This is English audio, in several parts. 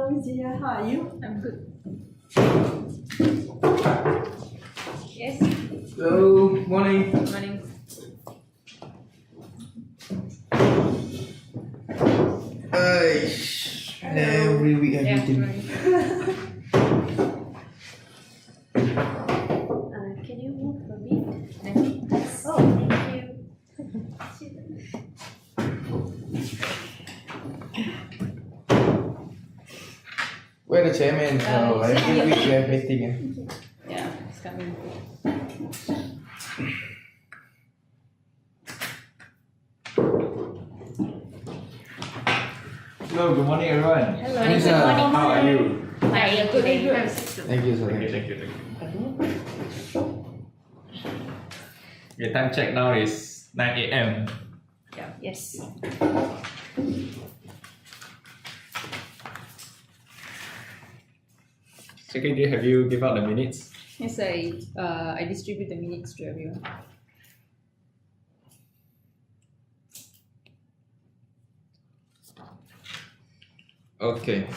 Hello, Zia. How are you? I'm good. Yes. Hello, morning. Morning. Every week I Yeah, meeting. morning. Can you move a bit? Yes. Oh, thank you. Where the chairman? Every week we have meeting. Yeah, it's coming. Hello, good morning everyone. Hello. Musa, Good morning. how are you? Hi, good. Very good. Thank you, sir. Thank you. The time check now is 9 a.m. Yeah. Yes. Secretary, have you give out the minutes? Yes, I distribute the minutes to everyone. Okay.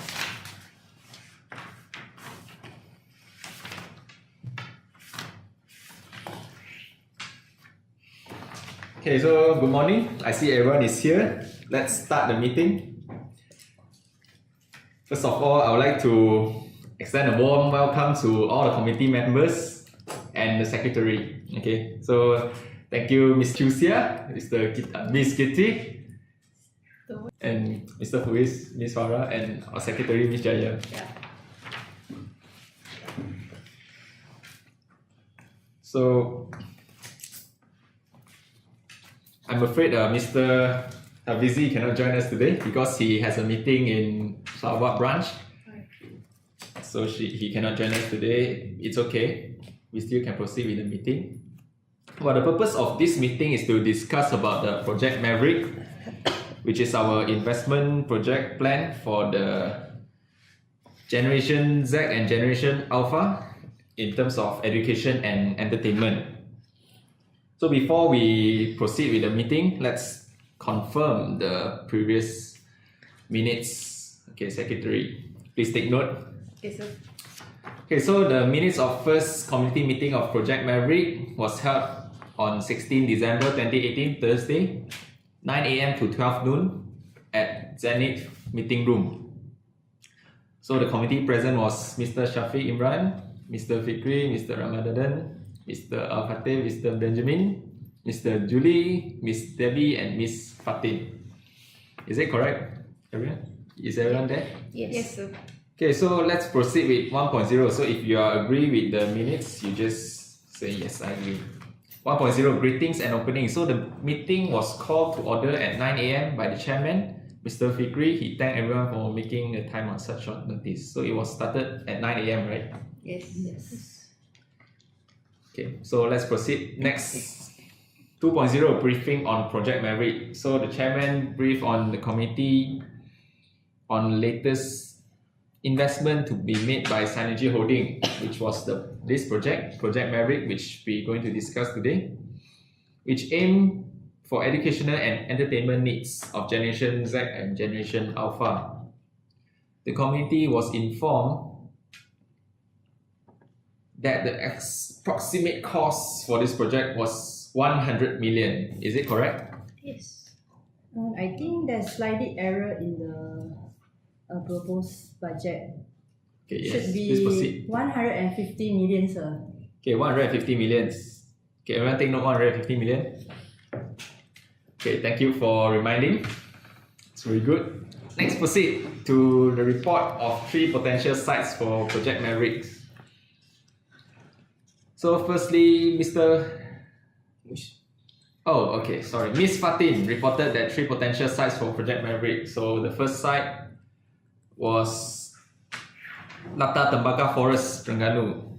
Okay, so good morning. I see everyone is here. Let's start the meeting. First of all, I would like to extend a warm welcome to all the committee members and the secretary. Okay, so thank you, Ms. Chiew Sia, Ms. Kitty, and Mr. Fuis, Ms. Farah, and our secretary, Ms. Jaya. Yeah. So, I'm afraid Mr. Tavizi cannot join us today because he has a meeting in Sarawak branch. So he cannot join us today. It's okay. We still can proceed with the meeting. But the purpose of this meeting is to discuss about the Project Maverick, which is our investment project plan for the Generation Z and Generation Alpha in terms of education and entertainment. So before we proceed with the meeting, let's confirm the previous minutes. Okay, Secretary, please take note. Okay, sir. Okay, so the minutes of first community meeting of Project Maverick was held on 16 December 2018, Thursday, 9 a.m. to 12 noon at Zenith Meeting Room. So the committee present was Mr. Shafiq Imran, Mr. Fikri, Mr. Ramadan, Mr. Al-Fateh, Mr. Benjamin, Mr. Julie, Miss Debbie, and Miss Fatin. Is it correct, everyone? Is everyone there? Yes, sir. Okay, so let's proceed with 1.0. So if you are agree with the minutes, you just say yes, I agree. 1.0 Greetings and opening. So the meeting was called to order at 9 a.m. by the chairman, Mr. Fikri. He thanked everyone for making a time on such short notice. So it was started at 9 a.m., right? Yes. Yes. Okay, so let's proceed. Next, 2.0 briefing on Project Maverick. So the chairman briefed on the committee on latest investment to be made by Synergy Holding, which was this Project Maverick, which we're going to discuss today, which aim for educational and entertainment needs of Generation Z and Generation Alpha. The committee was informed that the approximate cost for this project was 100 million. Is it correct? Yes. I think there's slightly error in the proposed budget. Okay, yes. Should Please be proceed. 150 million, sir. Okay, 150 million. Okay, everyone take note, 150 million. Okay, thank you for reminding. It's very good. Next, proceed to the report of 3 potential sites for Project Maverick. So firstly, Miss Fatin reported that 3 potential sites for Project Maverick. So the first site was Lata Tembaka Forest, Terengganu.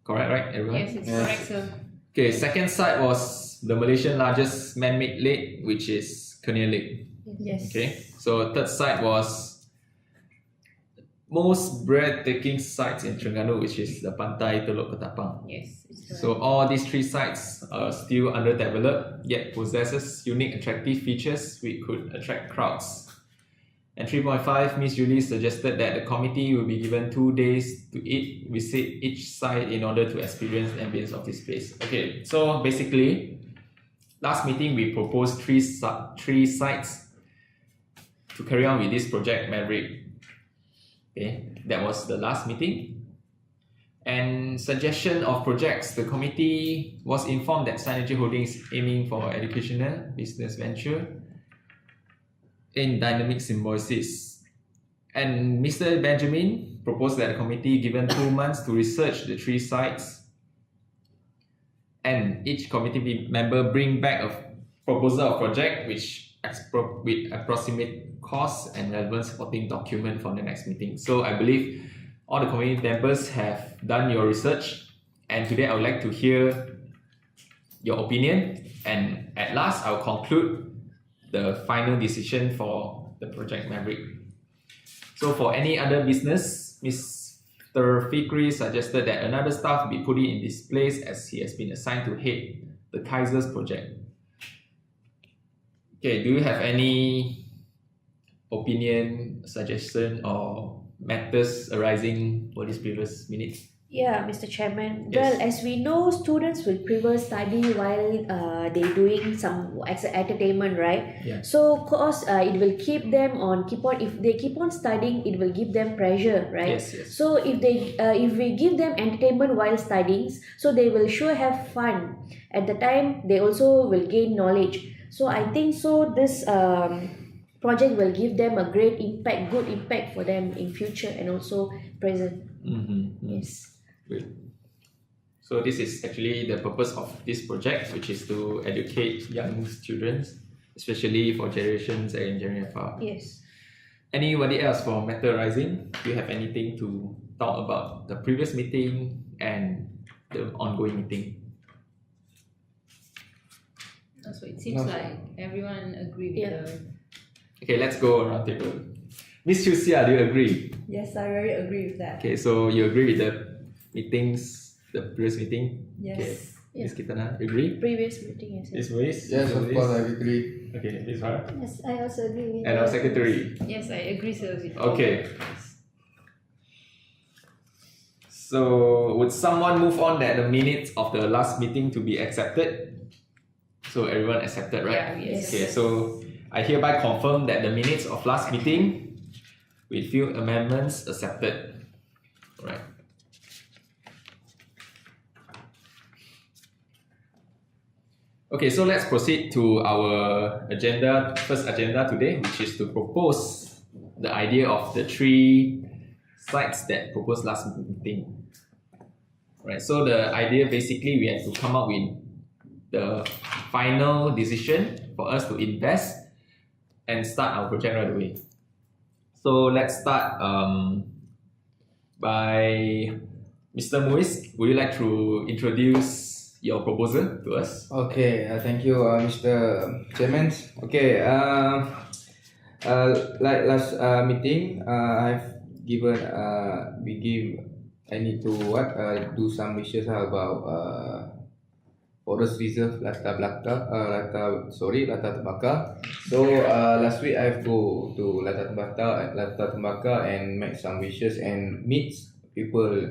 Correct, right, everyone? Yes, it's correct, sir. Okay, second site was the Malaysian largest man-made lake, which is Kernia Lake. Yes. Okay, so third site was most breathtaking sites in Terengganu, which is the Pantai Teluk Ketapang. Yes, it's correct. So all these 3 sites are still underdeveloped, yet possesses unique attractive features which could attract crowds And 3.5, Ms. Julie suggested that the committee will be given 2 days to visit each site in order to experience the ambience of this place. Okay, so basically, last meeting we proposed three sites to carry on with this project Maverick. Okay, that was the last meeting. And suggestion of projects, the committee was informed that Synergy Holdings is aiming for educational business venture in dynamic symbiosis. And Mr. Benjamin proposed that the committee given 2 months to research the 3 sites, and each committee member bring back a proposal of project with approximate costs and relevant supporting document for the next meeting. So I believe all the committee members have done your research, and today I would like to hear your opinion, and at last I'll conclude the final decision for the project Maverick. So for any other business, Mr. Fikri suggested that another staff be put in this place as he has been assigned to head the Kaiser's project. Okay, do you have any opinion, suggestion, or matters arising for this previous minute? Yeah, Mr. Chairman. Yes. Well, as we know, students will prefer study while they doing some entertainment, right? Yeah. So, of course, it will keep them on. If they keep on studying, it will give them pressure, right? Yes, yes. So, if we give them entertainment while studying, so they will sure have fun. At the time, they also will gain knowledge. So, I think so. This project will give them a great impact, good impact for them in future and also present. Yes. Great. So this is actually the purpose of this project, which is to educate young children, especially for generations and engineering FR. Yes. Anybody else for matter arising? Do you have anything to talk about the previous meeting and the ongoing meeting? So it seems No. like everyone agree with Yeah. the. Okay, let's go around table. Miss Chiew Sia, do you agree? Yes, I very agree with that. Okay, so you agree with the meetings, the previous meeting? Yes. Okay. Yeah. Miss Kirtanah, agree? Previous meeting, yes. Miss Muiz? Yes, Mr. of Muiz? course, I agree. Okay, Miss Farah? Yes, I also agree with And our secretary. Yes, I agree, sir. With Okay. So would someone move on that the minutes of the last meeting to be accepted? So everyone accepted, right? Yeah, yes. Okay, so I hereby confirm that the minutes of last meeting with few amendments accepted. Right. Okay, so let's proceed to our first agenda today, which is to propose the idea of the 3 sites that proposed last meeting. Right, so the idea basically we have to come up with the final decision for us to invest and start our project right away. So let's start by Mr. Muiz. Would you like to introduce your proposal to us? Okay, thank you, Mr. Chairman. Okay, like last meeting, I've given I need to do some research about forest reserve Latar Tembaka. So last week I've go to Latar Tembaka and make some research and meet people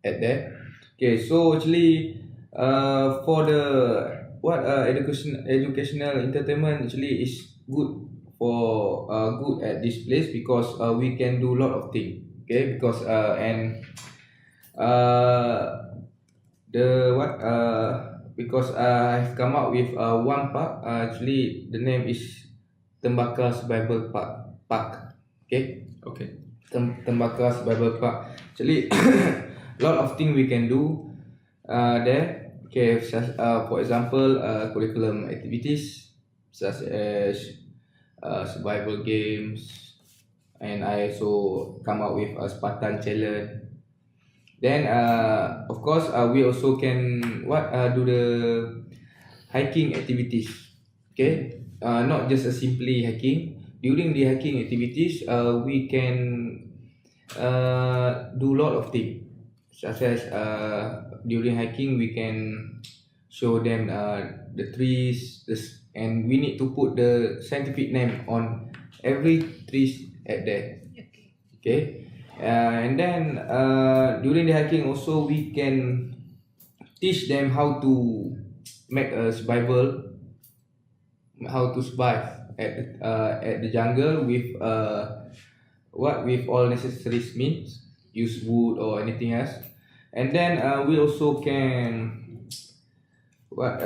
at there. Okay, so actually for the educational entertainment actually is good for good at this place because we can do a lot of things. Okay, because because I've come up with one park. Actually, the name is Tembaka's Bible Park. Okay, Okay. Tembaka's Bible Park. Actually, a lot of things we can do there. Okay, for example, curriculum activities such as survival games, and I also come up with a Spartan challenge. Then, of course, we also can do the hiking activities. Okay, not just simply hiking. During the hiking activities, we can do a lot of things, such as during hiking we can show them the trees, and we need to put the scientific name on every trees at there. Okay. Okay. And then during the hiking also we can teach them how to make a survival, how to survive at the jungle with with all necessary means, use wood or anything else. And then we also can what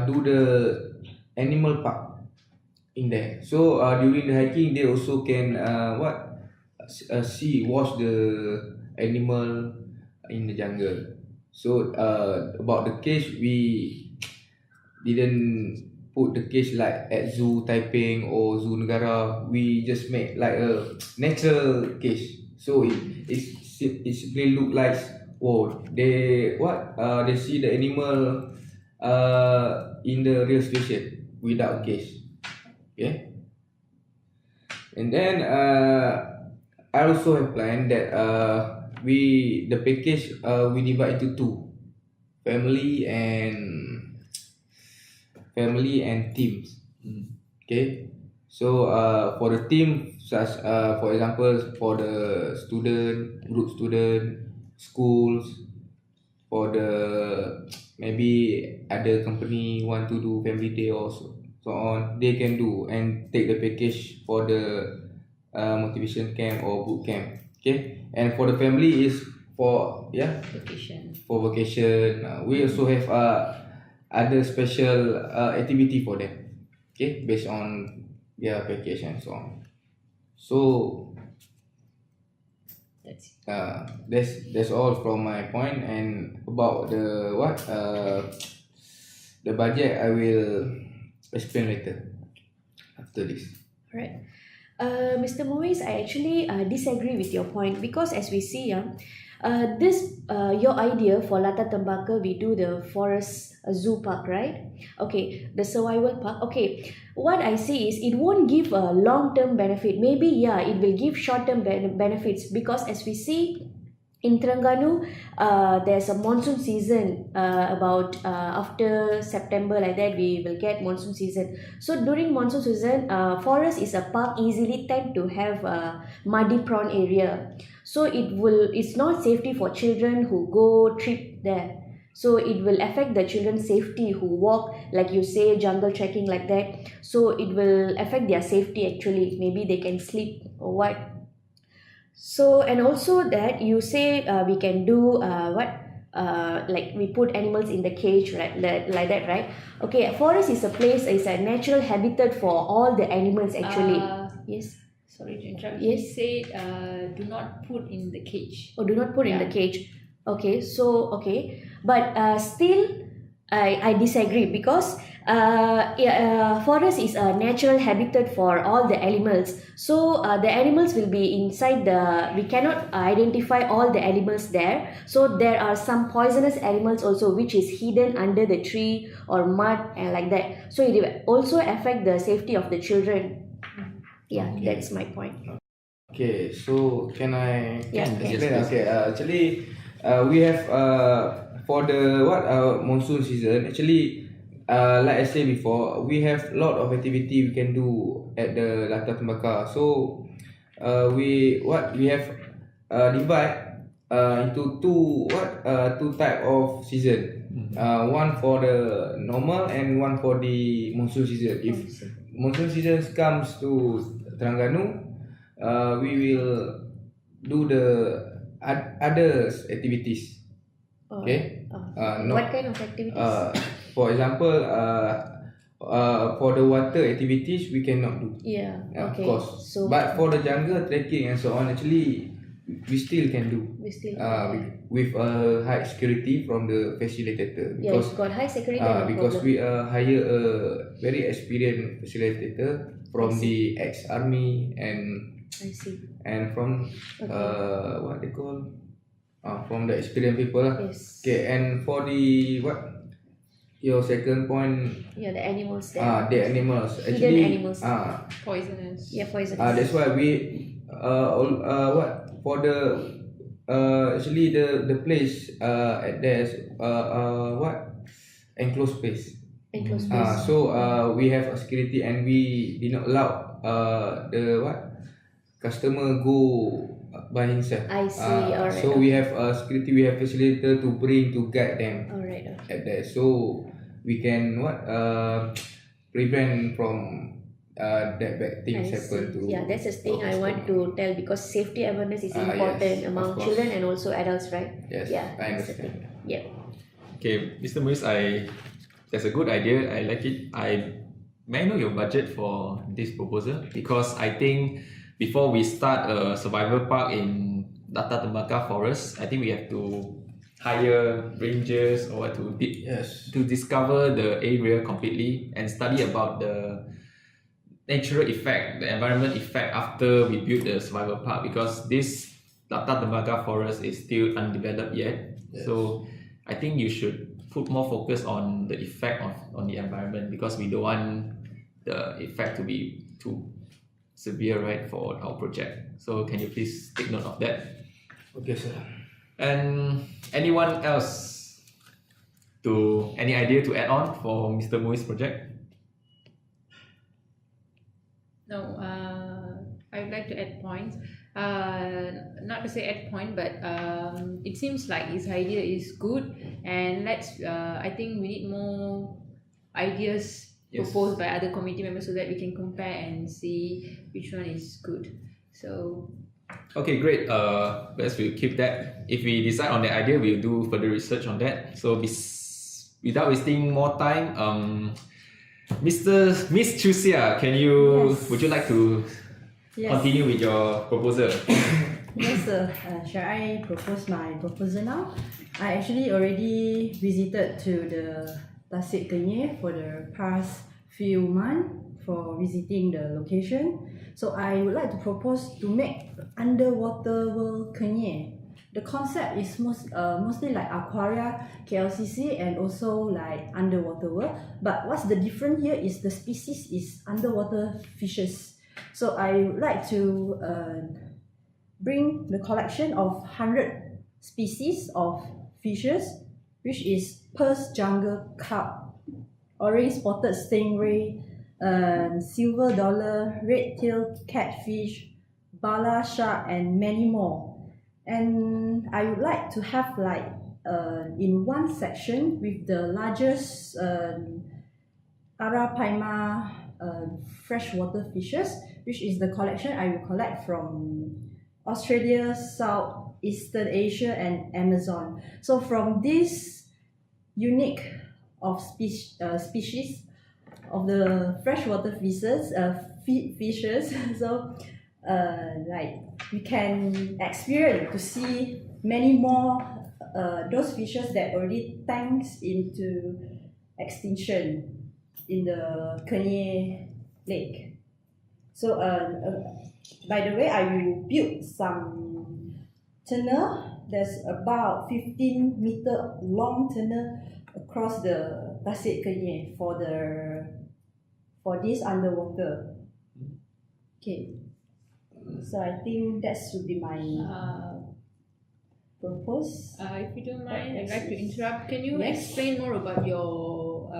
do the animal park in there. So during the hiking they also can watch the animal in the jungle. So about the cage, we didn't put the cage like at zoo Taiping or zoo Negara. We just make like a natural cage. So it simply look like, oh, they see the animal in the real situation without cage. Okay. And then I also have planned that the package we divide into two, family and teams. Okay. So for the team, such for example, for the group student, schools, for the maybe other company want to do family day or so on, they can do and take the package for the motivation camp or boot camp. Okay. And for the family is for Vacation. for vacation. We also have other special activity for them. Okay, based on their package and so on. So that's all from my point. And about the budget, I will explain later after this. Right. Mr. Muiz, I actually disagree with your point, because as we see, your idea for Lata Tembaka, we do the forest zoo park, right? Okay, the survival park. Okay, what I see is it won't give a long-term benefit. Maybe it will give short-term benefits, because as we see in Terengganu, there's a monsoon season about after September, like that we will get monsoon season. So during monsoon season, forest is a park easily tend to have muddy prone area. So it's not safety for children who go trip there. So it will affect the children's safety who walk, like you say, jungle trekking like that. So it will affect their safety actually. Maybe they can sleep or what. So, and also that you say we can do like we put animals in the cage, right? Like that, right? Okay, forest is a natural habitat for all the animals actually. Yes. Sorry to interrupt. Yes. You said do not put in the cage. Or do not put in the cage. Okay, so okay, but still I disagree, because forest is a natural habitat for all the animals. So the animals will be inside we cannot identify all the animals there. So there are some poisonous animals also which is hidden under the tree or mud and like that. So it will also affect the safety of the children. Yeah, Okay. that's my point. Okay, so can I explain? Yes, Okay, actually, we have for the monsoon season. Actually, like I said before, we have a lot of activity we can do at the Lata Tembaka. So, we have divide into two type of season. One for the normal and one for the monsoon season. If monsoon season comes to Terengganu, we will do the other activities. Okay. What kind of activities? For example, for the water activities we cannot do. Yeah. Of Okay. course. So But for the jungle trekking and so on, actually we still can do. we still With a high security from the facilitator, yeah, because it's got high security. No because problem. we hire a very experienced facilitator from I the ex-army and I see. from Okay. what they call from the experienced people lah. Yes. Okay, and for the your second point, Yeah, the animals there. the animals Hidden actually animals. Poisonous. Yeah, poisonous. that's why we for the actually the place at there's enclosed space. Enclosed space. So we have a security and we did not allow the customer go by himself. I see. Alright. So we have a security, we have facilitator to bring to guide them Alright. at there. So we can prevent from that bad things I happen see. to. Yeah, that's the thing our I want customer. to tell, because safety awareness is Yes, important of among course. children and also adults, right? Yes, Yeah, I that's the understand. thing. Yeah. Okay, Mr. Muiz, that's a good idea. I like it. May I know your budget for this proposal? Because I think before we start a survival park in Data Tembaka Forest, I think we have to hire rangers or Yes. to discover the area completely and study about the natural effect, the environment effect after we build the survival park, because this Data Tembaka Forest is still undeveloped yet. Yes. So I think you should put more focus on the effect on the environment, because we don't want the effect to be too severe, right, for our project. So can you please take note of that? Okay, sir. And anyone else any idea to add on for Mr. Muiz's project? No, I would like to add points. Not to say add point, but it seems like his idea is good, and I think we need more ideas Yes. proposed by other committee members so that we can compare and see which one is good. So Okay, great. Let's we'll keep that. If we decide on the idea, we'll do further research on that. So without wasting more time, Miss Chiew Sia, Yes. would you like to Yes. continue with your proposal? Yes, sir. Shall I propose my proposal now? I actually already visited to the Tasik Kenyir for the past few months for visiting the location. So I would like to propose to make underwater world Kenyir. The concept is mostly like Aquaria, KLCC, and also like underwater world. But what's the difference here is the species is underwater fishes. So I would like to bring the collection of 100 species of fishes, which is Perth jungle carp, orange spotted stingray, silver dollar, red-tailed catfish, bala shark, and many more. And I would like to have like in one section with the largest Arapaima freshwater fishes, which is the collection I will collect from Australia, Southeastern Asia, and Amazon. So from this unique of species of the freshwater fishes, so like we can experience to see many more those fishes that already thanks into extinction in the Kenyir Lake. So by the way, I will build some tunnel. There's about 15-meter long tunnel across the Tasik Kenyir for this underwater. Okay. So I think that should be my propose. if you don't mind, I'd like to interrupt. Can you Yes. explain more about your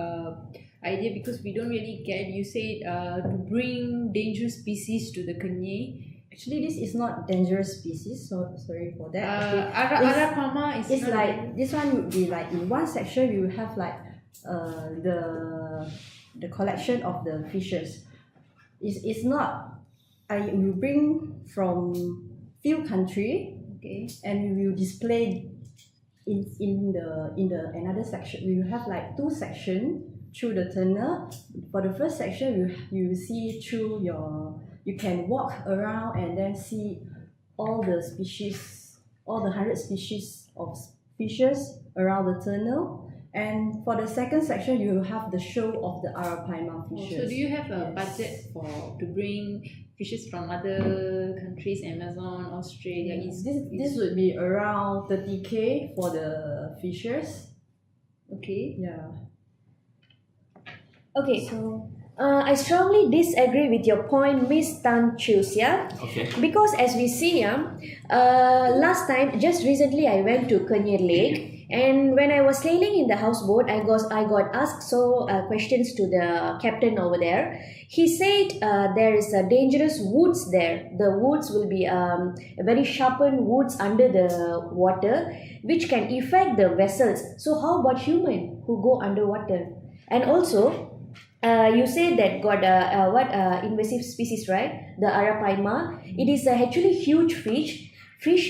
idea, because we don't really get. You said to bring dangerous species to the Kenyir. Actually, this is not dangerous species, so sorry for that. Okay. Arapaima is It's not like this one would be like in one section we will have like the collection of the fishes. It's not. I will bring from few country, okay, and we will display in the another section. We will have like two section through the tunnel. For the first section, you will see through you can walk around and then see all the species, all the 100 species of fishes around the tunnel. And for the second section, you will have the show of the Arapaima fishes. So do you have a Yes. budget to bring fishes from other countries, Amazon, Australia? This would be around 30K for the fishes. Okay. Yeah. Okay. So I strongly disagree with your point, Miss Chiew Sia. Okay. Because as we see, last time, just recently, I went to Kenyir Lake, and when I was sailing in the houseboat, I got asked questions to the captain over there. He said there is a dangerous woods there. The woods will be very sharpened woods under the water, which can affect the vessels. So how about human who go underwater? And also, you said that got invasive species, right? The Arapaima. It is actually huge fish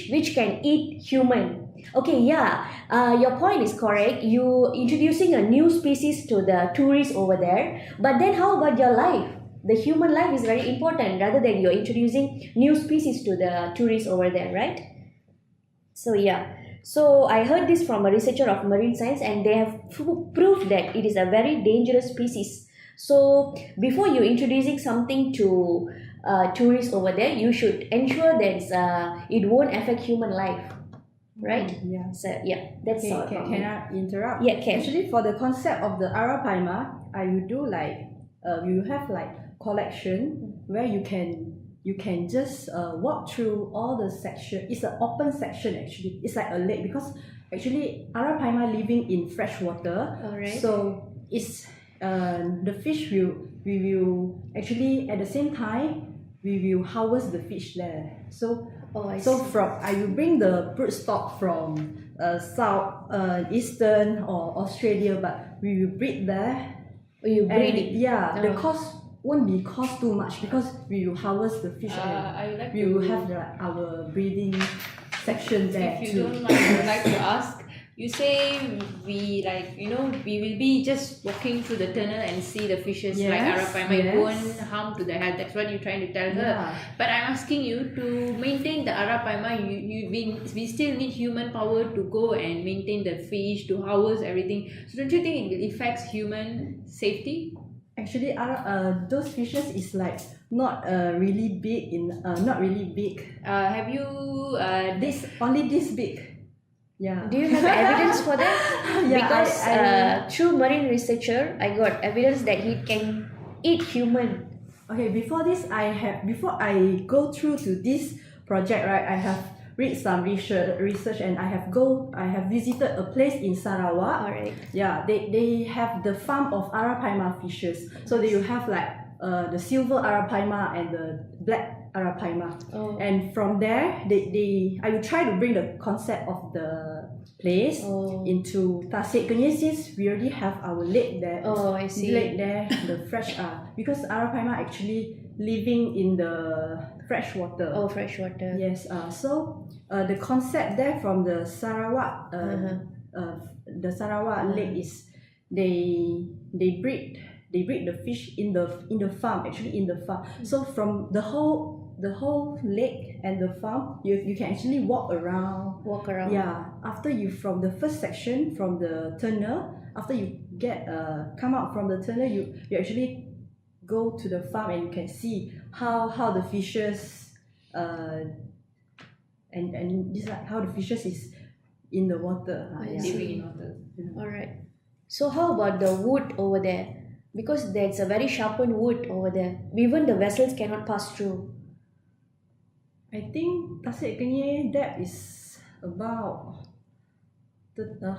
which can eat human. Okay, yeah, your point is correct. You introducing a new species to the tourists over there, but then how about your life? The human life is very important rather than you're introducing new species to the tourists over there, right? So yeah. So I heard this from a researcher of marine science, and they have proved that it is a very dangerous species. So before you introducing something to tourists over there, you should ensure that it won't affect human life, right? Yeah. So yeah, that's Okay, all. can I interrupt? Yeah, can. Actually, for the concept of the Arapaima, I will do like you have like collection where you can just walk through all the section. It's an open section actually. It's like a lake because actually Arapaima living in fresh water. Alright. So it's the fish we will actually at the same time we will harvest the fish there. So I so see. I will bring the brood stock from south eastern or Australia, but we will breed there. You breed And it. yeah, the Oh. cost won't be cost too much because we will harvest the fish and I would like we to, will have our breeding section there if you too. don't mind, I would like to ask. You say we we will be just walking through the tunnel and see the fishes like Yes, Arapaima. It yes. won't harm to the health. That's what you're trying to tell her. Yeah. But I'm asking you to maintain the Arapaima. We still need human power to go and maintain the fish, to house everything. So don't you think it affects human safety? Actually, those fishes is like not really big not really big. Have you Only this big. Yeah. Do you have evidence for that? Yeah, Because I- through marine researcher, I got evidence that he can eat human. Okay, before I go through to this project, right, I have read some research and I have visited a place in Sarawak. Alright. Yeah, they have the farm of Arapaima fishes. So they will have like the silver Arapaima and the black Arapaima. Oh. And from there, I will try to bring the concept of the place Oh. into Tasik Kenyir since we already have our lake there. Oh, I see. Lake there, the fresh because Arapaima actually living in the fresh water. Oh, fresh water. Yes. So the concept there from the Sarawak the Sarawak lake is they breed the fish in the farm, actually in the farm. So from the whole lake and the farm, you can actually walk around. Walk around. Yeah, after you from the first section from the tunnel, after you get come out from the tunnel, you actually go to the farm and you can see how the fishes and this like how the fishes is in the water. I Yeah. see. living in water? Alright. So how about the wood over there? Because there's a very sharpened wood over there. Even the vessels cannot pass through. I think Tasik Kenyir depth is about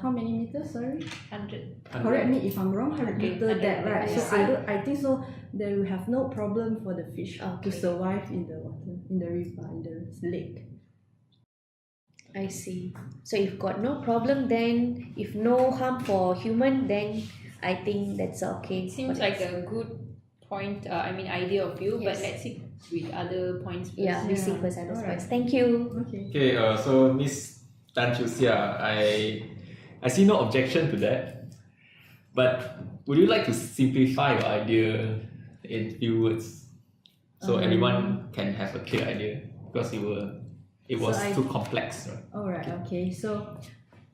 how many meters? Sorry, 100. correct me if I'm wrong. 100 Okay, meter 100 depth, right? meter, So yeah. I think so. They will have no problem for the fish Okay. to survive in the water, in the river, in the lake. I see. So if got no problem, then if no harm for human, then I think that's okay. It seems like a good point. Idea of you. But Yes. let's see with other points first. Yeah, we see Yeah. first others Alright. first. Thank you. Okay. Okay, so Miss Chiew Sia, I see no objection to that. But would you like to simplify your idea in few words so everyone can have a clear idea? Because it was So I- too complex, right? Alright. Okay. So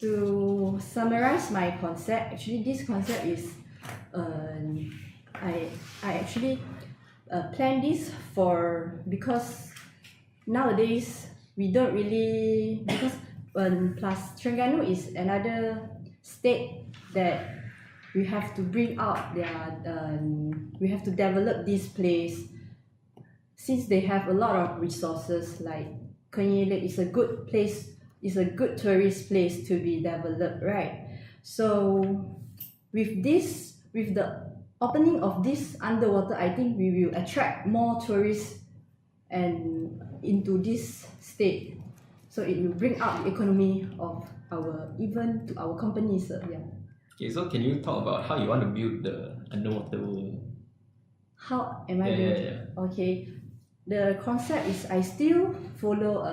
to summarize my concept, actually this concept is I actually plan this because nowadays we don't really plus Terengganu is another state that we have to bring out we have to develop this place, since they have a lot of resources. Like Kenyir Lake is a good place, is a good tourist place to be developed, right? So with the opening of this underwater, I think we will attract more tourists and into this state. So it will bring up the economy of even to our companies. Yeah. Okay, so can you talk about how you want to build the underwater world? How am I Yeah, doing? yeah. Okay. The concept is I still follow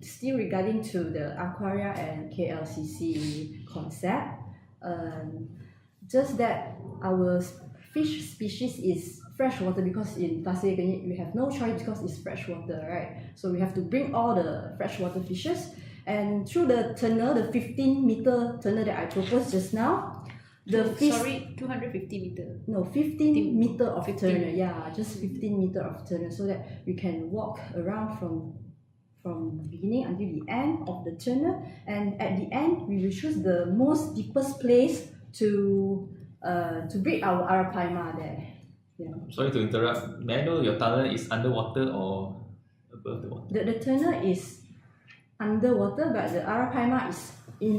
still regarding to the Aquaria and KLCC concept. Just that our fish species is freshwater, because in Tasik we have no choice because it's freshwater, right? So we have to bring all the freshwater fishes, and through the tunnel, the 15-meter tunnel that I proposed just now, the fish. Sorry, 250 meter. No, 15 meter of 15. tunnel. Yeah, just 15 meter of tunnel, so that we can walk around from the beginning until the end of the tunnel, and at the end we will choose the most deepest place to breed our arapaima there. Yeah. Sorry to interrupt. May I know your tunnel is underwater or above the water? The tunnel is underwater, but the arapaima is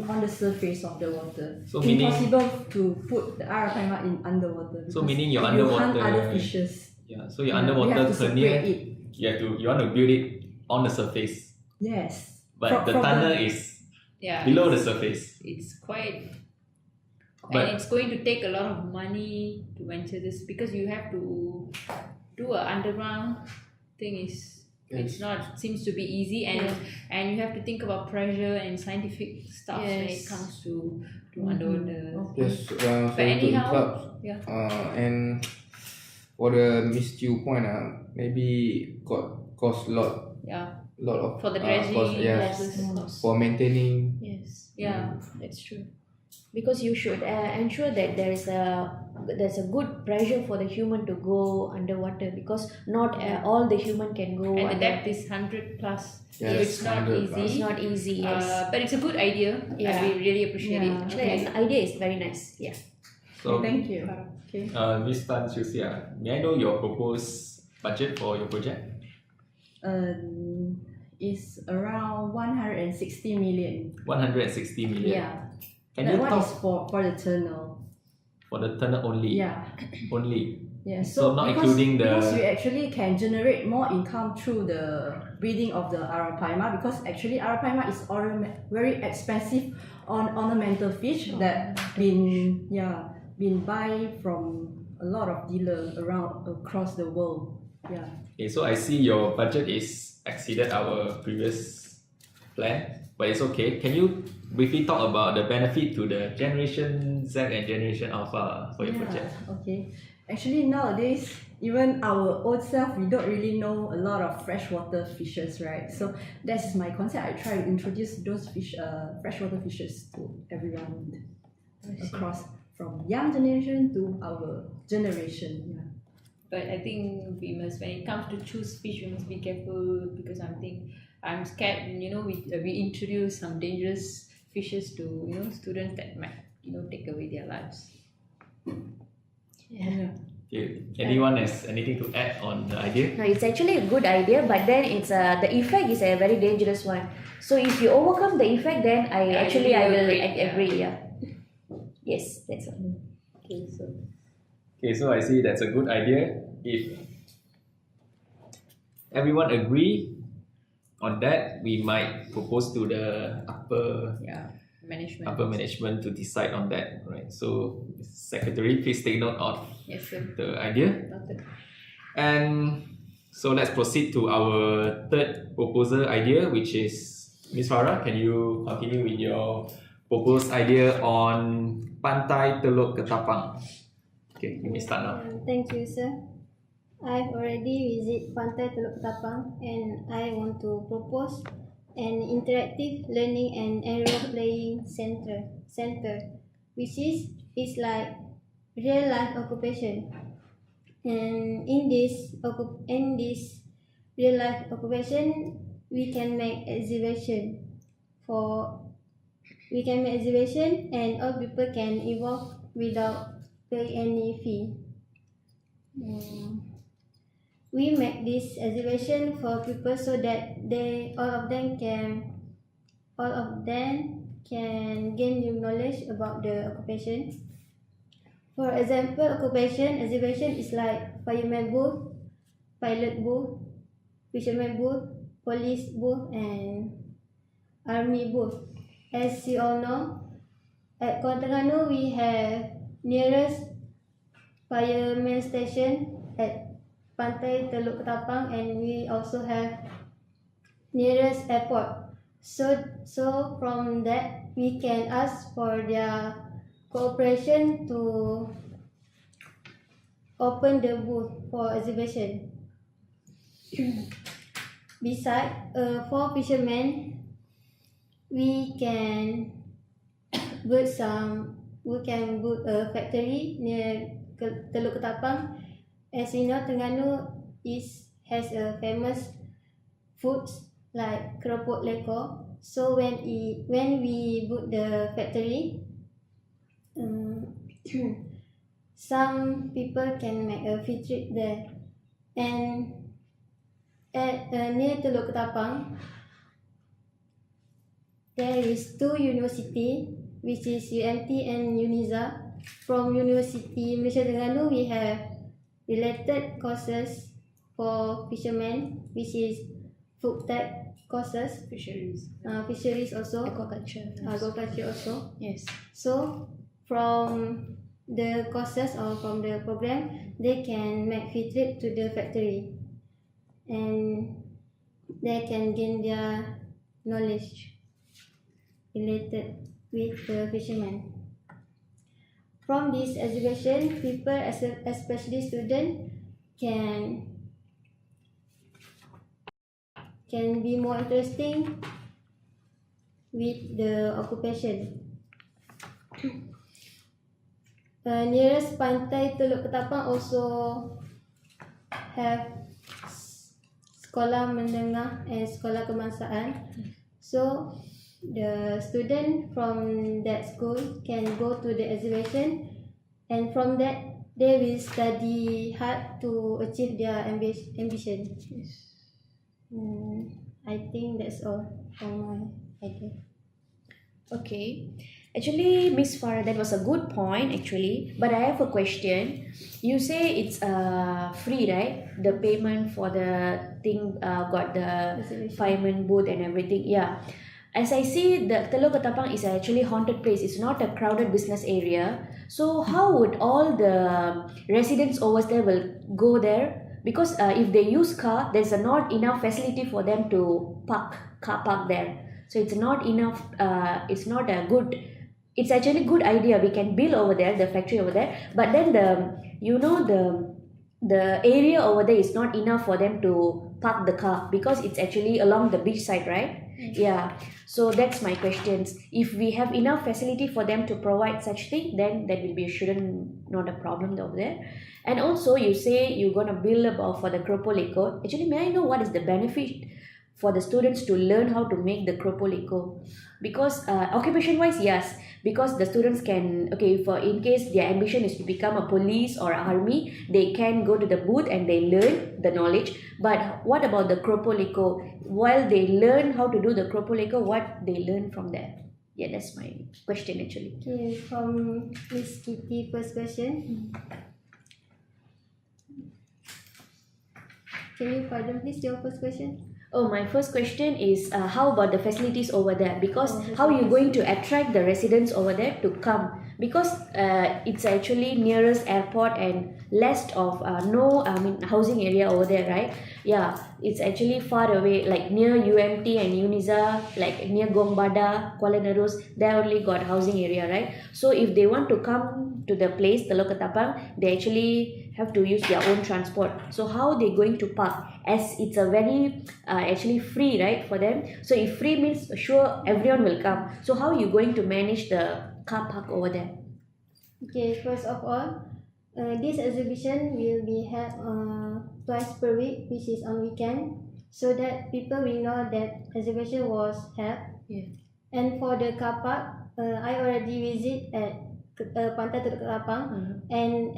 on the surface of the water. So meaning- impossible to put the arapaima in underwater. So because meaning your it will hunt underwater- other fishes. Yeah. So your Yeah, we underwater have to separate Kenyir, it. you want to build it on the surface, Yes. but the From tunnel is Yeah. below the surface. It's quite. But- And it's going to take a lot of money to venture this, because you have to do a underground thing. It's not seems to be easy, and you have to think about pressure and scientific stuff when it Yes. comes to underwater. Yes, But sorry to anyhow, interrupt. yeah. And for the Miss Chiew point, maybe cost a lot of For the dredging, cost, yes, all this cost. for maintaining. Yes, Yeah. that's true. Because you should ensure that there's a good pressure for the human to go underwater, because not all the human can go And the under. depth is 100 plus. So Yes, it's not 100 easy. plus. It's not easy. Yes. But it's a good idea. Yeah. We really appreciate Yeah. it. Actually, the idea is very nice. Yeah. So, Thank you. Okay. Ms. Tan Chiew Sia, may I know your proposed budget for your project? Is around 160 million. 160 million. Yeah. Can That you one talk is for the tunnel. for the tunnel only? Yeah. Only. Yeah. So not because- including the- because you actually can generate more income through the breeding of the arapaima, because actually arapaima is very expensive ornamental fish that been buy from a lot of dealers across the world. Yeah. Okay, so I see your budget is exceeded our previous plan, but it's okay. Can you briefly talk about the benefit to the Generation Z and Generation Alpha for your project? Okay. Actually, nowadays, even our own self, we don't really know a lot of freshwater fishes, right? So that's my concept. I try to introduce those freshwater fishes to everyone across, from young generation to our generation. Yeah. But I think we must, when it comes to choose fish, we must be careful, because I'm scared. We introduce some dangerous fishes to students that might take away their lives. Yeah. Okay. Anyone has anything to add on the idea? No, it's actually a good idea, but then it's the effect is a very dangerous one. So if you overcome the effect, then I will agree, agree. Yeah. Yes, that's all. Okay, so I see that's a good idea. If everyone agree on that, we might propose to the upper management to decide on that, right? So, Secretary, please take note of Yes, sir. the idea. Noted. And so let's proceed to our third proposal idea, which is Ms. Farah. Can you continue with your proposed idea on Pantai Teluk Ketapang? Okay, you may start now. Thank you, sir. I've already visited Pantai Teluk Ketapang, and I want to propose an interactive learning and aerial playing center, which is like real life occupation. And in this real life occupation, we can make exhibition, and all people can evolve without pay any fee. We make this exhibition for people so that all of them can gain new knowledge about the occupation. For example, occupation exhibition is like fireman booth, pilot booth, fisherman booth, police booth, and army booth. As you all know, at Terengganu we have nearest fireman station at Pantai Teluk Ketapang, and we also have nearest airport. So from that we can ask for their cooperation to open the booth for exhibition. Besides, for fishermen, we can build a factory near Teluk Ketapang. As we know, Terengganu has a famous foods like keropok lekor. So when we build the factory, some people can make a field trip there. And at near Teluk Ketapang, there is 2 university, which is UMT and UNIZA. From University Malaysia Terengganu, we have related courses for fishermen, which is food tech courses, fisheries also, agriculture also. Yes. So from the courses or from the program, they can make field trip to the factory, and they can gain their knowledge related with the fishermen. From this exhibition, people, especially students, can be more interesting with the occupation. Nearest Pantai Teluk Ketapang also have sekolah menengah and sekolah kebangsaan. So the student from that school can go to the exhibition, and from that they will study hard to achieve their ambition. I think that's all from my idea. Okay. Actually, Miss Farah, that was a good point actually. But I have a question. You say it's free, right? The payment for the thing got the fireman booth and everything. Yeah. As I see, the Teluk Ketapang is actually haunted place. It's not a crowded business area. So how would all the residents over there will go there? Because if they use car, there's not enough facility for them to car park there. So it's not enough. It's not a good. It's actually good idea. We can build over there, the factory over there. But then the area over there is not enough for them to park the car, because it's actually along the beach side, right? Yeah. So that's my questions. If we have enough facility for them to provide such thing, then that will be not a problem over there. And also you say you're gonna build about for the keropok lekor. Actually, may I know what is the benefit for the students to learn how to make the keropok lekor? Because occupation wise, yes, because the students can, okay, for in case their ambition is to become a police or army, they can go to the booth and they learn the knowledge. But what about the keropok lekor? While they learn how to do the keropok lekor, what they learn from there? Yeah, that's my question actually. Okay, from Miss Kitty, first question. Can you pardon please your first question? Oh, my first question is how about the facilities over there? Because how are you going to attract the residents over there to come? Because it's actually nearest airport and less of housing area over there, right? Yeah, it's actually far away, like near UMT and UNIZA, like near Gongbada, Kuala Nerus. They only got housing area, right? So if they want to come to the place, Teluk Ketapang, they actually have to use their own transport. So how they going to park? As it's a very actually free, right, for them. So if free means sure everyone will come. So how are you going to manage the car park over there? Okay, first of all, this exhibition will be held twice per week, which is on weekend, so that people will know that exhibition was held. Yeah. And for the car park, I already visit at Pantai Teluk Ketapang, and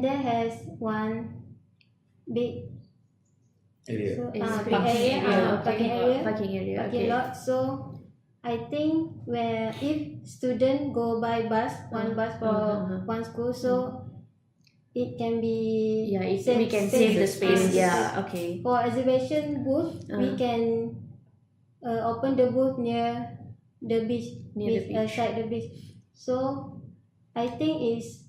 there has one big Area. big Parking area, Parking area. parking Okay. lot. So I think where if student go by bus, one bus for one school, so it can be Yeah, we can save the space. Yeah. Okay. For exhibition booth, we can open the booth near the beach, side the beach. So I think it's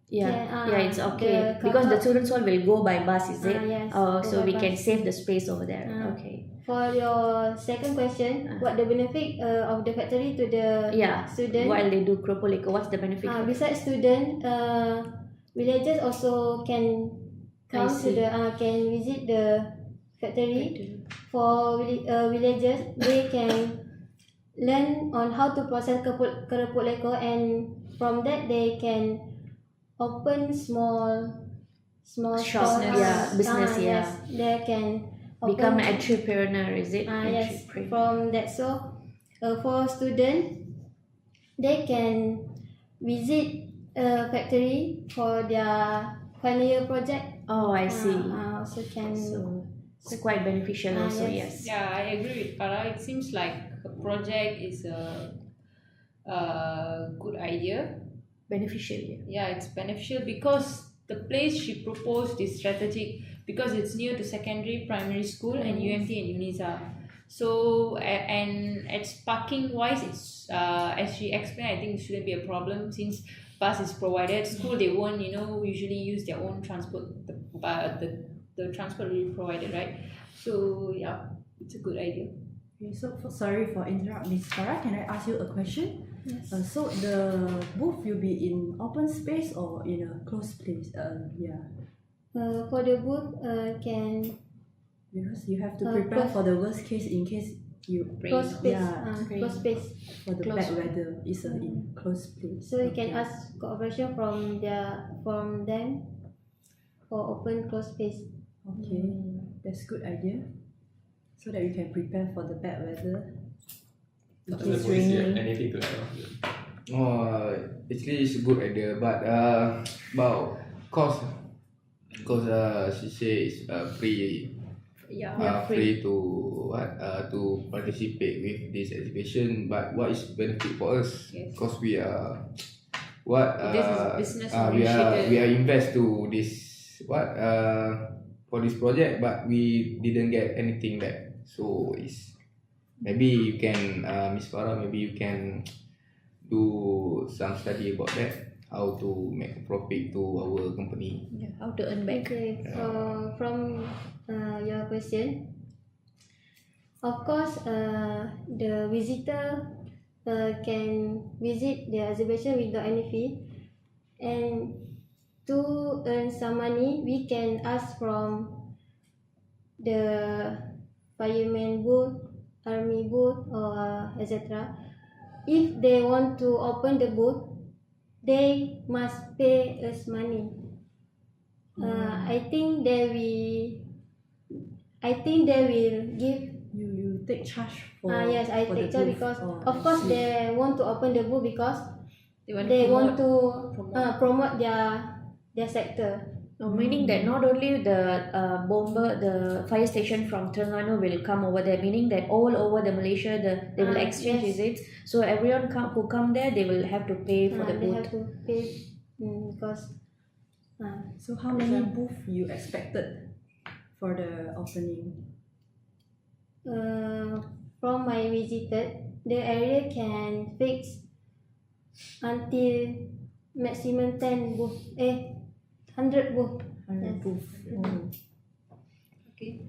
It's okay the because the car students all will go by bus, is it? yes, Oh, go so by we can bus. save the space over there. Okay. For your second question, what the benefit of the factory to the student? While they do Keropok Leko, what's the benefit? Besides student, villagers also can come to the can visit the factory. For villagers, they can learn on how to process Keropok Leko, and from that they can open small Shops, stores. business, Yes, they can Become open, an entrepreneur, is it? yes, Entrepreneur. from that. So for student, they can visit a factory for their final year project. Oh, I see. Also can So it's quite beneficial also, yes. Yeah, I agree with Farah. It seems like a project is a good idea. Beneficial, yeah. Yeah, it's beneficial because the place she proposed is strategic because it's near to secondary, primary school, and UMT and UNISA. So and it's parking wise, it's as she explained, I think it shouldn't be a problem since bus is provided. School they won't usually use their own transport. The transport will be provided, right? So yeah, it's a good idea. Okay, so sorry for interrupt, Ms. Farah. Can I ask you a question? Yes. So the booth will be in open space or in a closed place? For the booth, can Because you have to prepare for the worst case in case you close space. rain. Close space. For the bad weather, it's in closed place. So you can ask cooperation from them for open close space. Okay, that's good idea. So that we can prepare for the bad weather. It's anything to add on? Actually it's a good idea, but about cost, because she say it's free. Free to participate with this exhibition, but what is benefit for us? Yes. Because we are This is a business we initiative. are invest to this for this project, but we didn't get anything back. So it's maybe you can Miss Farah, maybe you can do some study about that, how to make profit to our company. Yeah, how to earn back. Okay, from your question, of course, the visitor can visit the exhibition without any fee, and to earn some money, we can ask from the fireman booth, army booth, or etc. If they want to open the booth, they must pay us money. I think they will give. You take charge for. Yes, I for take the charge booth. because Oh, of I course see. they want to open the booth because They want to promote their sector. Meaning that not only the bomber, the fire station from Terengganu will come over there, meaning that all over the Malaysia, they will exchange yes. visits. So everyone who come there, they will have to pay for the They booth. have to pay because. So how many booths you expected for the opening? From my visited, the area can fix until maximum 10 booth, 100 booth. 100 booth. Oh. Okay.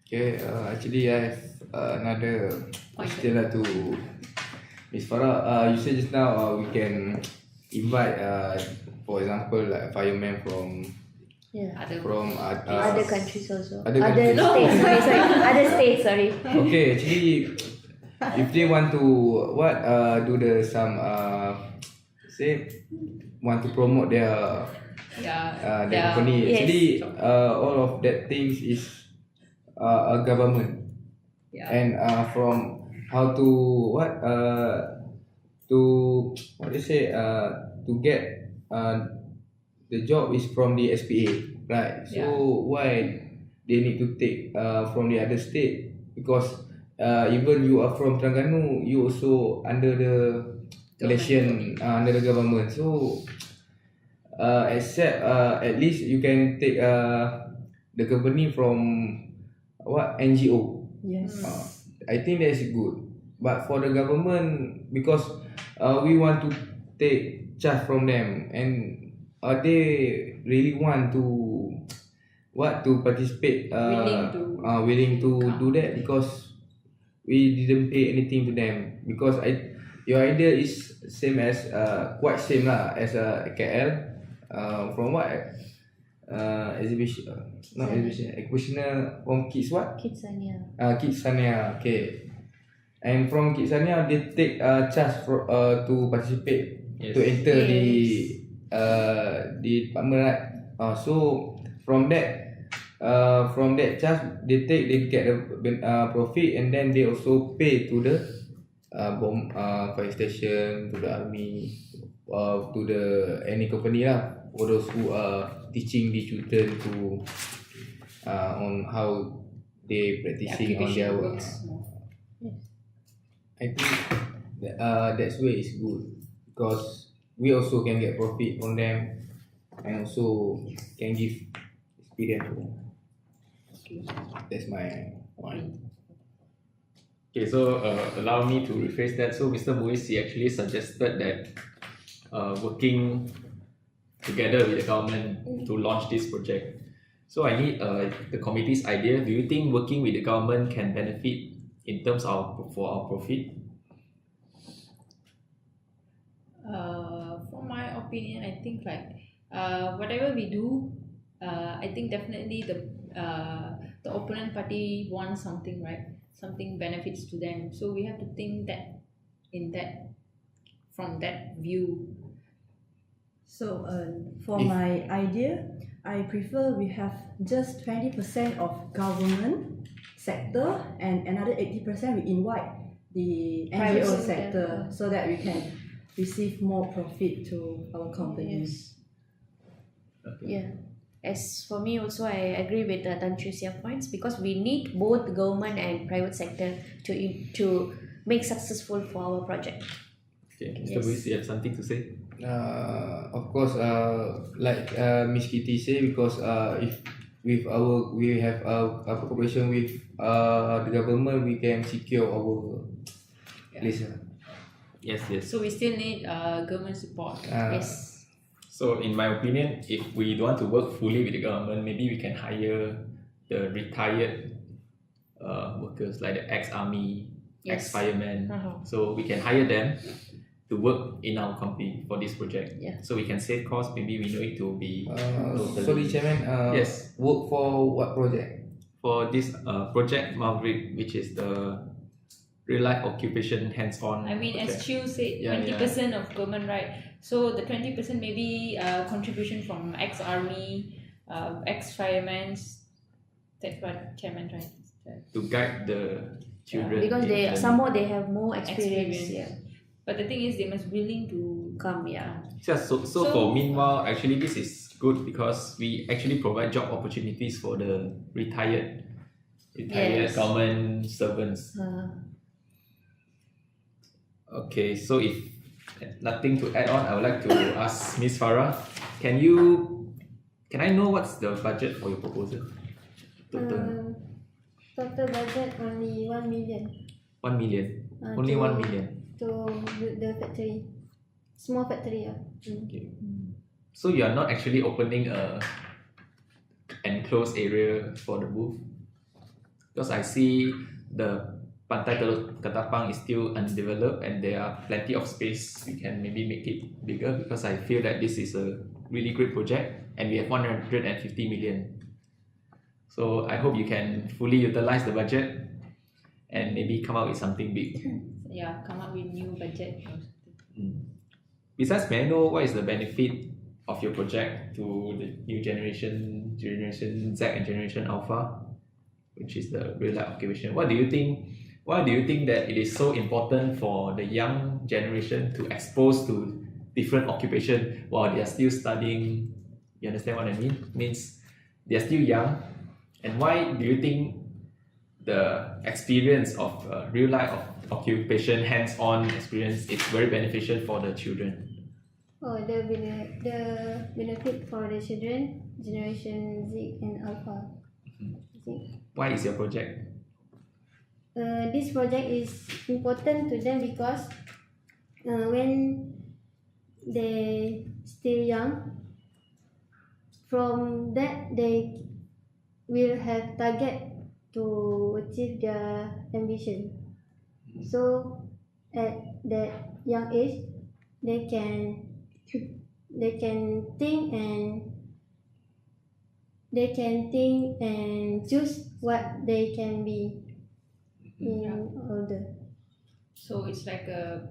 Okay, actually I have another question to Miss Farah. You said just now we can invite, for example, like a fireman from Other countries also. Other countries. States, other states, sorry. Okay, actually, if they want to do the some want to promote their company, Yes. actually all of that things is a government, Yeah. and from how to what they say to get the job is from the SPA, right? So Yeah. why they need to take from the other state? Because even you are from Terengganu, you also under the Malaysian under the government. So except at least you can take the company from what NGO. Yes. I think that's good. But for the government, because we want to take charge from them, and they really want to participate, willing to do that, because we didn't pay anything to them. Because your idea is same as quite same lah as KL. From what exhibition, not exhibition, exhibitioner from Kids what? Kirtanah. Kirtanah, okay. And from Kirtanah, they take charge for, to participate, to enter the department, right? So from that charge they get the profit, and then they also pay to the bomb fire station, to the army, to the any company lah, for those who are teaching the children to on how they practicing on their work. I think that's way is good, because we also can get profit from them, and also can give experience to them. That's my point. Okay, so allow me to rephrase that. So Mr. Muiz, he actually suggested that working together with the government to launch this project. So I need the committee's idea. Do you think working with the government can benefit in terms of for our profit? For my opinion, I think like whatever we do, I think definitely the opponent party wants something, right? Something benefits to them. So we have to think that from that view. So for my idea, I prefer we have just 20% of government sector, and another 80% we invite the Private NGO sector. sector, so that we can receive more profit to our companies. Yeah. As for me also, I agree with Tan Chiew Sia points, because we need both government and private sector to make successful for our project. Okay, Mr. Muiz, you have something to say? Of course, like Miss Kitty say, because if we have a cooperation with the government, we can secure our place. Yes. So we still need government support. Yes. So in my opinion, if we don't want to work fully with the government, maybe we can hire the retired workers, like the ex-army, Yes. ex-firemen. Uh-huh. So we can hire them to work in our company for this project. Yeah. So we can save costs. Maybe we know it to be Sorry, Chairman. Yes. Work for what project? for this project Maverick, which is the real life occupation hands-on. I mean, as project. Chiew said, Yeah, 20% of government, right? So the 20% maybe contribution from ex-army, ex-firemen. That's what Chairman tried to say. to guide the children. Because in they learning. somehow they have more experience. Experience. Yeah. But the thing is, they must willing to Come, yeah. So for meanwhile, actually this is good because we actually provide job opportunities for the retired Yes. government servants. Okay, so if nothing to add on, I would like to ask Miss Farah, can I know what's the budget for your proposal? Total Total budget only 1 million 1 million. Only to- 1 million. to build the factory. Small factory, yeah. Okay. So you are not actually opening a enclosed area for the booth? Because I see the Pantai Teluk Ketapang is still undeveloped and there are plenty of space. We can maybe make it bigger because I feel that this is a really great project and we have 150 million. So I hope you can fully utilize the budget and maybe come up with something big. yeah, come up with new budget. Besides, may I know what is the benefit of your project to the new Generation Z and Generation Alpha, which is the real life occupation? What do you think Why do you think that it is so important for the young generation to expose to different occupation while they are still studying? You understand what I mean? Means they are still young, and why do you think the experience of real life of occupation, hands-on experience, is very beneficial for the children? Oh, the benefit for the children, Generation Z and Alpha. Z. Why is your project? This project is important to them because when they still young, from that they will have target to achieve their ambition. So at that young age, they can think and choose what they can be in older. So it's like a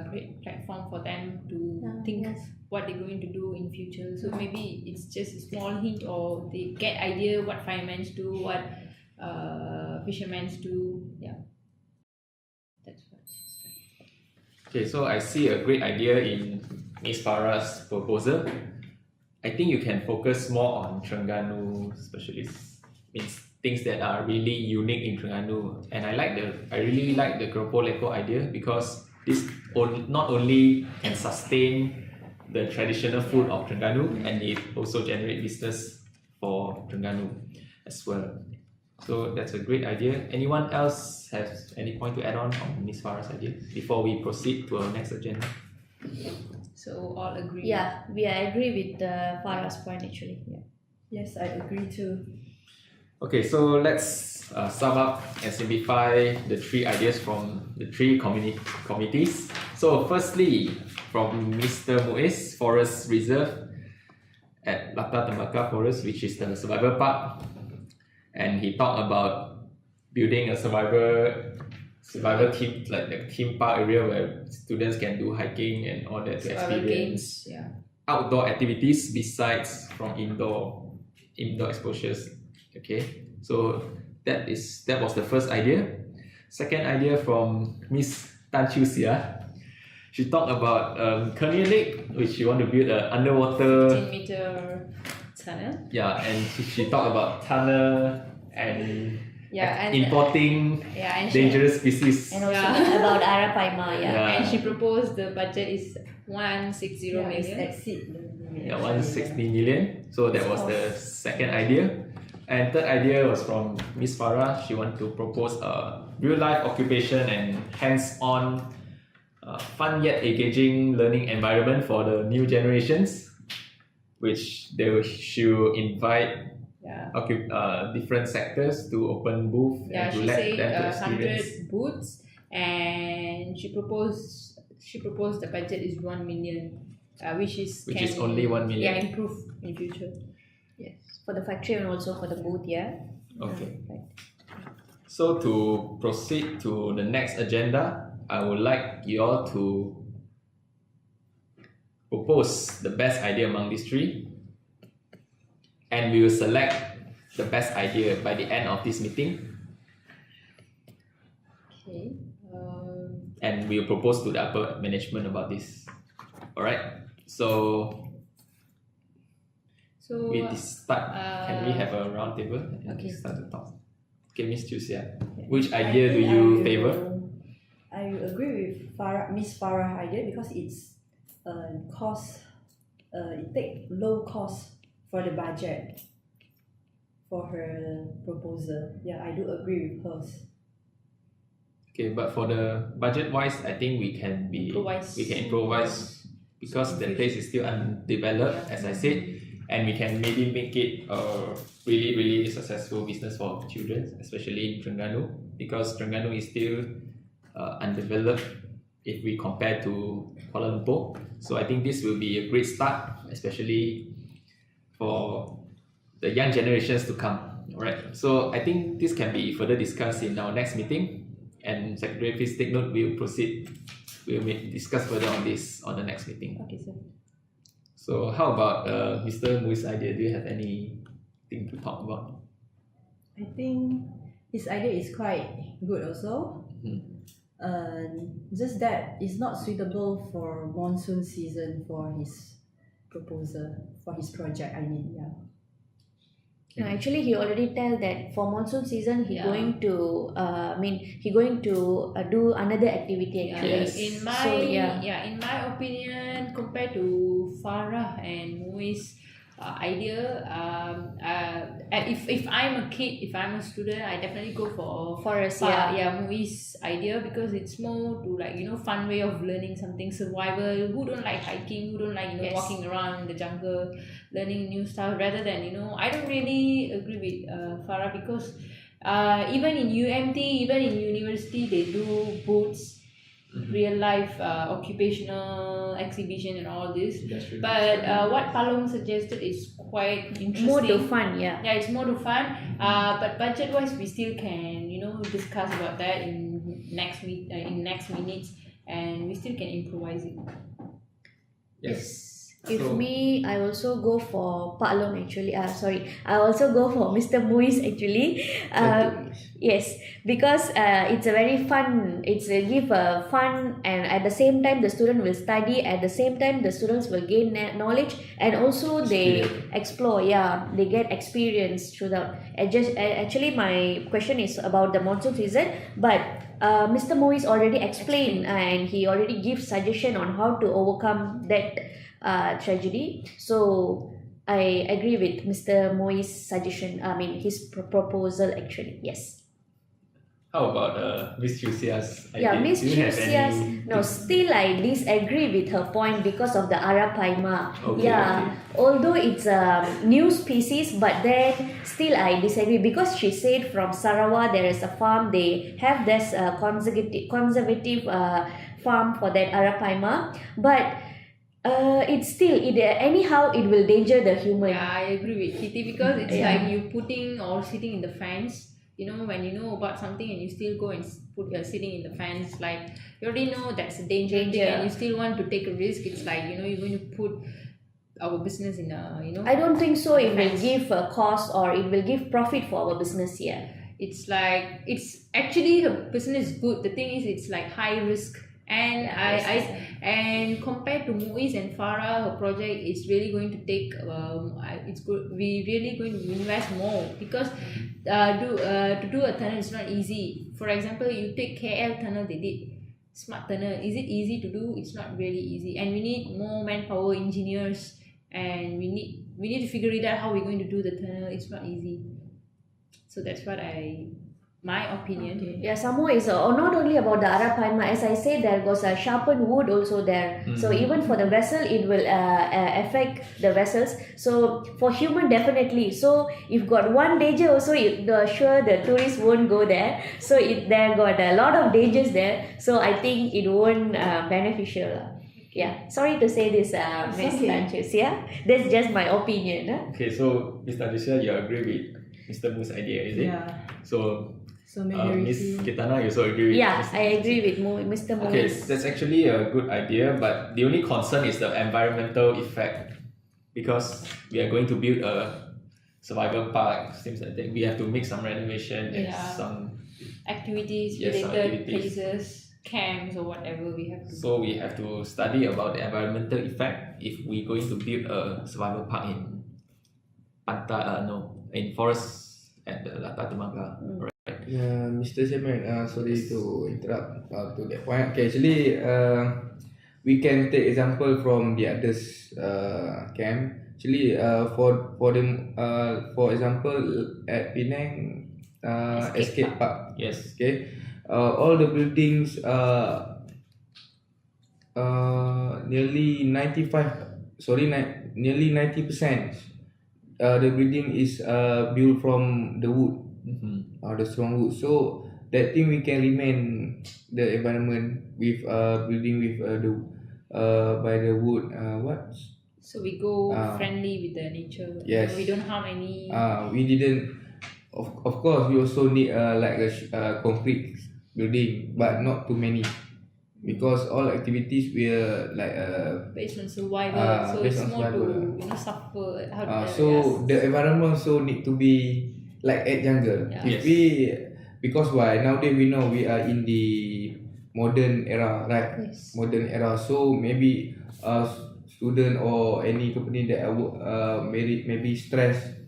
great platform for them to think Yes. what they're going to do in future. So maybe it's just a small hint, or they get idea what firemen do, what fishermen do. Yeah, that's what. Okay, so I see a great idea in Miss Farah's proposal. I think you can focus more on Terengganu specialists, means things that are really unique in Terengganu. And I really like the Keropok Lekor idea, because this not only can sustain the traditional food of Terengganu, and it also generate business for Terengganu as well. So that's a great idea. Anyone else has any point to add on Miss Farah's idea before we proceed to our next agenda? So all agree. Yeah, I agree with Farah's point actually. Yeah. Yes, I agree too. Okay, so let's sum up and simplify the three ideas from the three committees. So firstly, from Mr. Muiz, Forest Reserve at Lata Tembaka Forest, which is the survival park, and he talked about building a survival team, like the theme park area where students can do hiking and all that to Survival experience games. Yeah. outdoor activities besides from indoor exposures. Okay, so that was the first idea. Second idea from Miss Chiew Sia. She talked about Kernia Lake, which she want to build an underwater 10-meter tunnel. Yeah, and she talked about tunnel and Yeah, and importing yeah, and dangerous species. And also Yeah. about Arapaima, Yeah. and she proposed the budget is 160 Yeah, it's million. exceed the Yeah, 160 million. So that was the second idea. And third idea was from Miss Farah. She wanted to propose a real life occupation and hands-on, fun yet engaging learning environment for the new generations, which she will invite Yeah. different sectors to open booth Yeah, and to she let said them to experience. 100 booths, and she proposed the budget is 1 million, which is only 1 million. Yeah, improve in future. yes, for the factory and also for the booth, yeah. Okay. Right. So to proceed to the next agenda, I would like you all to propose the best idea among these three, and we will select the best idea by the end of this meeting, Okay. and we will propose to the upper management about this. All right. So So we start. Can we have a round table and okay. start to talk? Okay, Miss Chiew Sia, which idea do you favor? I agree with Miss Farah idea, because it's cost. It take low cost for the budget for her proposal. Yeah, I do agree with hers. Okay, but for the budget wise, I think we can improvise because the place is still undeveloped, as I said, and we can maybe make it a really successful business for children, especially in Terengganu, because Terengganu is still undeveloped if we compare to Kuala Lumpur. So I think this will be a great start, especially for the young generations to come. Alright, so I think this can be further discussed in our next meeting, and Secretary, please take note. We'll proceed. We'll discuss further on this on the next meeting. Okay, sir. So how about Mr. Muiz's idea? Do you have anything to talk about? I think his idea is quite good also. Just that it's not suitable for monsoon season for his proposal, for his project. I mean, yeah. No, actually, he already tell that for monsoon season he going to he going to do another activity actually. Yes. In my So, in my opinion, compared to Farah and Muiz idea, if I'm a kid, if I'm a student, I definitely go for Forest, Muiz idea, because it's more to like fun way of learning something, survival. Who don't like hiking? Who don't like walking around in the jungle, learning new stuff, rather than I don't really agree with Farah, because even in UMT, even in university, they do booths, real life occupational exhibition and all this. But what Palong suggested is quite interesting. More to fun, Yeah, it's more to fun. But budget wise, we still can discuss about that in next minutes, and we still can improvise it. Yes. If me, I also go for Pak Long actually. Sorry, I also go for Mr. Muiz actually. Yes, because it's a very fun. It's a give a fun, and at the same time the student will study. At the same time the students will gain knowledge, and also they explore. Yeah, they get experience throughout. Actually, my question is about the monsoon season, but Mr. Muiz already explained, and he already gives suggestion on how to overcome that tragedy. So I agree with Mr. Muiz's suggestion. His proposal actually. Yes. How about Miss Chiew Sia's idea? Yeah, Miss Do you Chiew have Sia's. any No, still I disagree with her point because of the Arapaima. Okay, Although it's a new species, but then still I disagree, because she said from Sarawak there is a farm. They have this conservative farm for that Arapaima, but it's still anyhow it will danger the human. Yeah, I agree with Kitty, because it's like you putting or sitting in the fence. When you know about something and you still go and put sitting in the fence, like you already know that's a danger thing, and you still want to take a risk. It's like you're going to put our business in a I don't think so. It will give a cost or it will give profit for our business here. It's like it's actually her business is good. The thing is, it's like high risk. And and compared to Muiz and Farah, her project is really going to take it's good. We really going to invest more, because to do a tunnel is not easy. For example, you take KL tunnel, they did smart tunnel. Is it easy to do? It's not really easy, and we need more manpower, engineers, and we need to figure it out how we're going to do the tunnel. It's not easy. So that's what my opinion. Yeah, some more is not only about the Arapaima. As I said, there was a sharpened wood also there. So even for the vessel, it will affect the vessels. So for human, definitely. So if got one danger also, sure the tourists won't go there. So there got a lot of dangers there. So I think it won't beneficial. Yeah, sorry to say this, Ms. Chiew Sia. That's just my opinion. Okay, so Ms. Tanisha, you agree with Mr. Mu's idea, is it? Yeah. So majority. Miss Kirtanah, you also agree with I agree with Mr. Muiz. Okay, that's actually a good idea, but the only concern is the environmental effect, because we are going to build a survival park. Seems like we have to make some renovation and some activities, some related activities. places, camps or whatever we have to. So we have to study about the environmental effect if we're going to build a survival park in in forest at the Lata Temangga. Yeah, Mr. Chairman, sorry to interrupt to that point. Okay, actually, we can take example from the others camp. Actually, for example, at Penang Escape Park. Yes. Okay, all the buildings nearly 90%. The building is built from the wood. The strong wood. So that thing we can remain the environment with building with by the wood. So we go friendly with the nature. Yes. We don't harm any. We didn't. Of course, we also need like a concrete building, but not too many, because all activities will like based on survival. So based it's on more survival. to suffer. So the environment also need to be like at jungle. Yeah. If Yes. because why nowadays we know we are in the modern era, right? Yes. Modern era. So maybe student or any company that maybe stressed